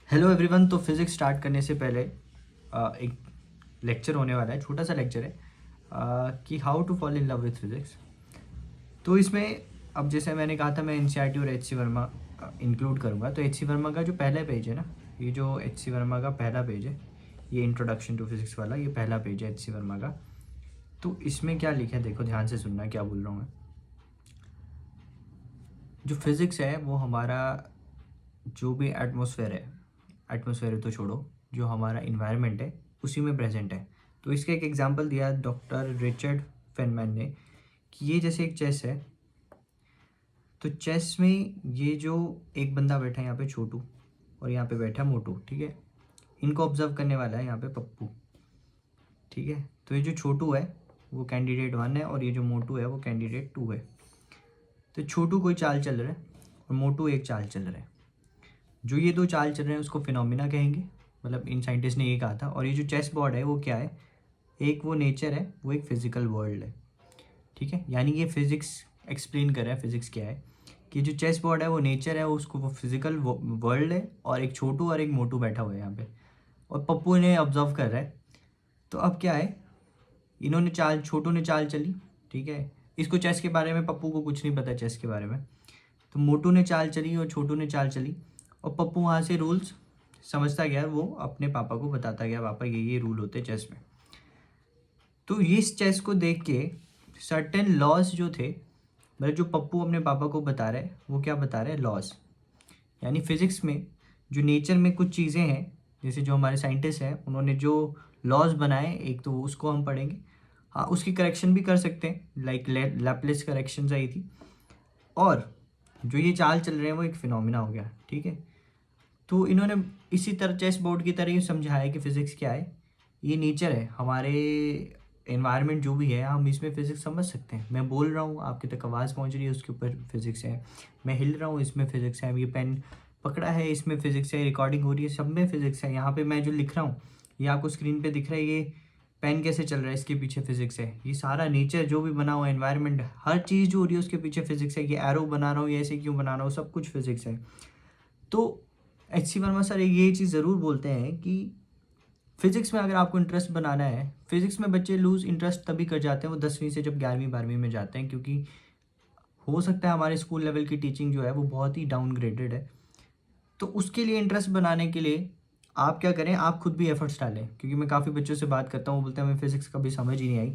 Hello everyone. तो physics start करने से पहले एक लेक्चर होने वाला है, छोटा सा लेक्चर है कि how to fall in love with physics. तो इसमें अब जैसे मैंने कहा था मैं एनसीईआरटी और एच सी वर्मा इंक्लूड करूँगा। तो एच सी वर्मा का जो पहला पेज है ना, ये जो एच सी वर्मा का पहला पेज है, ये इंट्रोडक्शन टू फिज़िक्स वाला, ये पहला पेज है एच सी वर्मा का। तो इसमें क्या लिखा है देखो, ध्यान से सुनना क्या बोल रहा हूँ मैं। जो फिज़िक्स है वो हमारा जो भी एटमॉस्फेयर है तो छोड़ो, जो हमारा इन्वायरमेंट है उसी में प्रेजेंट है। तो इसका एक एग्जांपल दिया डॉक्टर रिचर्ड फेनमैन ने कि ये जैसे एक चेस है, तो चेस में ये जो एक बंदा बैठा है यहाँ पे छोटू, और यहाँ पे बैठा है मोटू, ठीक है। इनको ऑब्जर्व करने वाला है यहाँ पे पप्पू, ठीक है। तो ये जो छोटू है वो कैंडिडेट 1 है और ये जो मोटू है वो कैंडिडेट 2 है। तो छोटू कोई चाल चल रहा है और मोटू एक चाल चल रहा है। जो ये दो चाल चल रहे हैं उसको फिनोमिना कहेंगे, मतलब इन साइंटिस्ट ने ये कहा था। और ये जो चेस बोर्ड है वो क्या है, एक वो नेचर है, वो एक फिजिकल वर्ल्ड है, ठीक है। यानी ये फिजिक्स एक्सप्लेन कर रहा है फिजिक्स क्या है, कि जो चेस बोर्ड है वो नेचर है, उसको वो फिजिकल वर्ल्ड है, और एक छोटू और एक मोटू बैठा हुआ है यहाँ पे, और पप्पू इन्हें ऑब्जर्व कर रहा है। तो अब क्या है, इन्होंने चाल, छोटू ने चाल चली, ठीक है। इसको चेस के बारे में, पप्पू को कुछ नहीं पता चेस के बारे में। तो मोटू ने चाल चली और छोटू ने चाल चली, और पप्पू वहाँ से रूल्स समझता गया, वो अपने पापा को बताता गया, पापा ये रूल होते चेस में। तो इस चेस को देख के सर्टेन लॉज जो थे, मतलब जो पप्पू अपने पापा को बता रहे वो क्या बता रहे हैं, लॉज। यानी फिजिक्स में जो नेचर में कुछ चीज़ें हैं, जैसे जो हमारे साइंटिस्ट हैं उन्होंने जो लॉज बनाए, एक तो उसको हम पढ़ेंगे। हाँ, उसकी करेक्शन भी कर सकते हैं, लाइक लैपलेस करेक्शन आई थी। और जो ये चाल चल रहे हैं वो एक फिनोमिना हो गया, ठीक है। तो इन्होंने इसी तरह चेस बोर्ड की तरह ही समझाया कि फिज़िक्स क्या है, ये नेचर है, हमारे एनवायरनमेंट जो भी है हम इसमें फ़िज़िक्स समझ सकते हैं। मैं बोल रहा हूँ आपके तक आवाज़ पहुँच रही है, उसके ऊपर फिज़िक्स है। मैं हिल रहा हूँ, इसमें फ़िज़िक्स है। ये पेन पकड़ा है, इसमें फ़िज़िक्स है। रिकॉर्डिंग हो रही है, सब में फ़िज़िक्स है। यहाँ पे मैं जो लिख रहा हूँ, ये आपको स्क्रीन पे दिख रहा है, ये पेन कैसे चल रहा है, इसके पीछे फ़िज़िक्स है। ये सारा नेचर जो भी बना हुआ है, एनवायरनमेंट, हर चीज़ जो हो रही है उसके पीछे फ़िज़िक्स है। ये एरो बना रहा हूँ, ये ऐसे क्यों बना रहा हूँ, सब कुछ फ़िज़िक्स है। तो एच सी वर्मा सर ये चीज़ ज़रूर बोलते हैं कि फिज़िक्स में अगर आपको इंटरेस्ट बनाना है, फिज़िक्स में बच्चे लूज़ इंटरेस्ट तभी कर जाते हैं वो 10वीं से जब 11वीं 12वीं में जाते हैं, क्योंकि हो सकता है हमारे स्कूल लेवल की टीचिंग जो है वो बहुत ही डाउनग्रेडेड है। तो उसके लिए इंटरेस्ट बनाने के लिए आप क्या करें, आप खुद भी एफर्ट्स डालें। क्योंकि मैं काफ़ी बच्चों से बात करता हूँ, वो बोलते हैं हमें फ़िज़िक्स कभी समझ ही नहीं आई।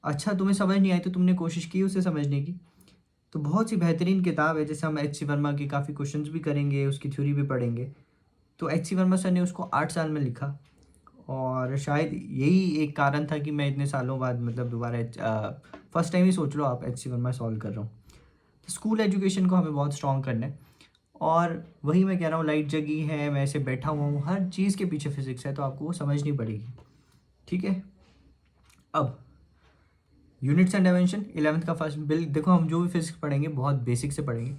अच्छा, तुम्हें समझ नहीं आई तो तुमने कोशिश की उसे समझने की? तो बहुत सी बेहतरीन किताब है, जैसे हम एच सी वर्मा की काफ़ी क्वेश्चंस भी करेंगे, उसकी थ्योरी भी पढ़ेंगे। तो एच सी वर्मा सर ने उसको 8 साल में लिखा, और शायद यही एक कारण था कि मैं इतने सालों बाद मतलब दोबारा फर्स्ट टाइम ही सोच लो आप एच सी वर्मा सॉल्व कर रहा हूँ। तो स्कूल एजुकेशन को हमें बहुत स्ट्रॉन्ग करना है, और वही मैं कह रहा हूँ, लाइट जगी है, मैं ऐसे बैठा हुआ हूँ, हर चीज़ के पीछे फिजिक्स है, तो आपको वो समझनी पड़ेगी, ठीक है। अब यूनिट्स एंड डायमेंशन 11th का फर्स्ट बिल देखो, हम जो भी फिजिक्स पढ़ेंगे बहुत बेसिक से पढ़ेंगे।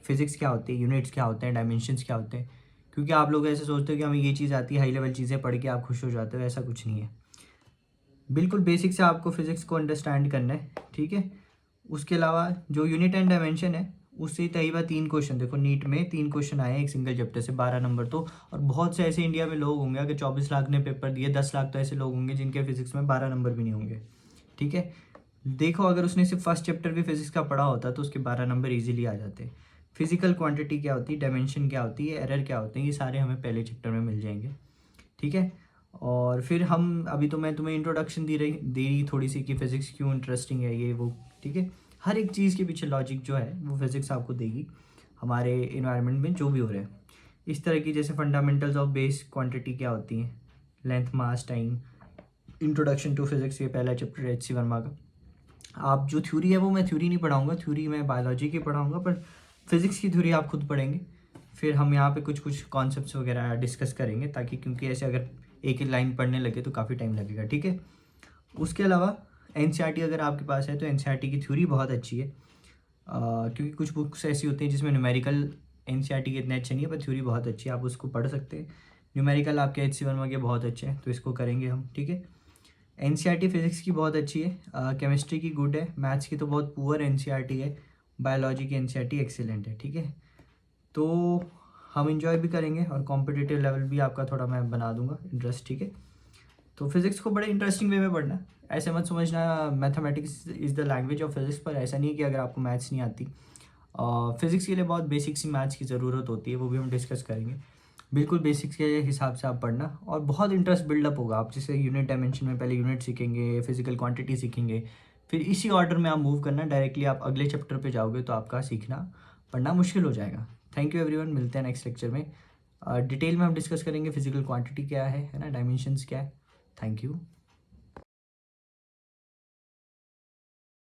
फिजिक्स क्या होती है, यूनिट्स क्या होते हैं, डायमेंशंस क्या होते हैं। क्योंकि आप लोग ऐसे सोचते हो कि हमें ये चीज़ आती है, हाई लेवल चीज़ें पढ़ के आप खुश हो जाते हो, ऐसा कुछ नहीं है। बिल्कुल बेसिक से आपको फिज़िक्स को अंडरस्टैंड करना है, ठीक है। उसके अलावा जो यूनिट एंड डायमेंशन है, उससे तकरीबन 3 क्वेश्चन, देखो नीट में 3 क्वेश्चन आए हैं एक सिंगल चैप्टर से, 12 नंबर। तो और बहुत से ऐसे इंडिया में लोग होंगे, अगर 24 लाख ने पेपर दिए, 10 लाख तो ऐसे लोग होंगे जिनके फिजिक्स में 12 नंबर भी नहीं होंगे, ठीक है। देखो, अगर उसने सिर्फ फर्स्ट चैप्टर भी फिजिक्स का पढ़ा होता तो उसके 12 नंबर ईजिली आ जाते। फिजिकल क्वांटिटी क्या होती है, डायमेंशन क्या होती है, एरर क्या होते हैं, ये सारे हमें पहले चैप्टर में मिल जाएंगे, ठीक है। और फिर हम अभी तो मैं तुम्हें इंट्रोडक्शन दे रही थोड़ी सी कि फिज़िक्स क्यों इंटरेस्टिंग है, ये वो, ठीक है। हर एक चीज़ के पीछे लॉजिक जो है वो फिज़िक्स आपको देगी, हमारे इन्वायरमेंट में जो भी हो रहा है। इस तरह की जैसे फंडामेंटल्स ऑफ बेस क्वांटिटी क्या होती हैं, length, mass, time, introduction to physics, ये पहला चैप्टर एच सी वर्मा का। आप जो थ्योरी है वो मैं थ्योरी नहीं पढ़ाऊँगा, थ्योरी मैं बायोलॉजी की पढ़ाऊँगा, पर फिज़िक्स की थ्योरी आप खुद पढ़ेंगे। फिर हम यहाँ पे कुछ कुछ कॉन्सेप्ट्स वगैरह डिस्कस करेंगे, ताकि क्योंकि ऐसे अगर एक ही लाइन पढ़ने लगे तो काफ़ी टाइम लगेगा, ठीक है। उसके अलावा एनसीईआरटी अगर आपके पास है तो एनसीईआरटी की थ्योरी बहुत अच्छी है, क्योंकि कुछ बुक्स ऐसी होती हैं जिसमें न्यूमेरिकल एनसीईआरटी के इतने अच्छे नहीं है, पर थ्योरी बहुत अच्छी है, आप उसको पढ़ सकते हैं। न्यूमेरिकल आपके एच सी वर्मा के बहुत अच्छे हैं, तो इसको करेंगे हम, ठीक है। एनसीईआरटी फिज़िक्स की बहुत अच्छी है, केमिस्ट्री की गुड है, मैथ्स की तो बहुत पुअर एनसीईआरटी है, बायोलॉजी की एनसीईआरटी एक्सीलेंट है, ठीक है। तो हम इंजॉय भी करेंगे और कॉम्पिटिटिव लेवल भी आपका थोड़ा मैं बना दूंगा इंटरेस्ट, ठीक है। तो फिज़िक्स को बड़े इंटरेस्टिंग वे में पढ़ना है, ऐसे मत समझना mathematics is the language of physics, पर ऐसा नहीं है कि अगर आपको मैथ्स नहीं आती, फिज़िक्स के लिए बहुत बेसिक सी मैथ्स की ज़रूरत होती है, वो भी हम डिस्कस करेंगे। बिल्कुल बेसिक्स के हिसाब से आप पढ़ना और बहुत इंटरेस्ट बिल्डअप होगा। आप जैसे यूनिट डायमेंशन में पहले यूनिट सीखेंगे, फिजिकल क्वांटिटी सीखेंगे, फिर इसी ऑर्डर में आप मूव करना, डायरेक्टली आप अगले चैप्टर पे जाओगे तो आपका सीखना पढ़ना मुश्किल हो जाएगा। थैंक यू एवरीवन, मिलते हैं नेक्स्ट लेक्चर में। डिटेल में हम डिस्कस करेंगे फिजिकल क्वांटिटी क्या है ना, डायमेंशंस क्या है। Thank you.